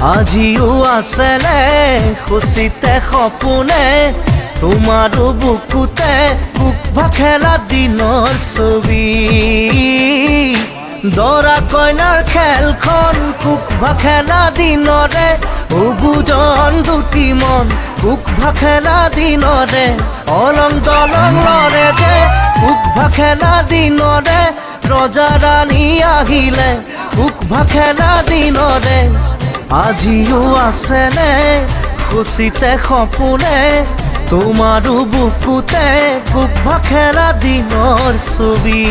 আজিও আছেনে খুচিতে সপোনে তোমাৰো বুকুতে কুকভা খেলা দিনৰ ছবি দৰা কইনাৰ খেলখন কুকভা খেলা দিনৰে উগুজন দুটি মন কুকভা খেলা দিনৰে অলং দলং লৰে যে কুকভা খেলা দিনৰে ৰজা ৰাণী আহিলে কুকভা খেলা দিনৰে আজিও আছেনে খুচিতে সপোনে তোমাৰো বুকুতে কুকভা খেলা দিনৰ ছবি।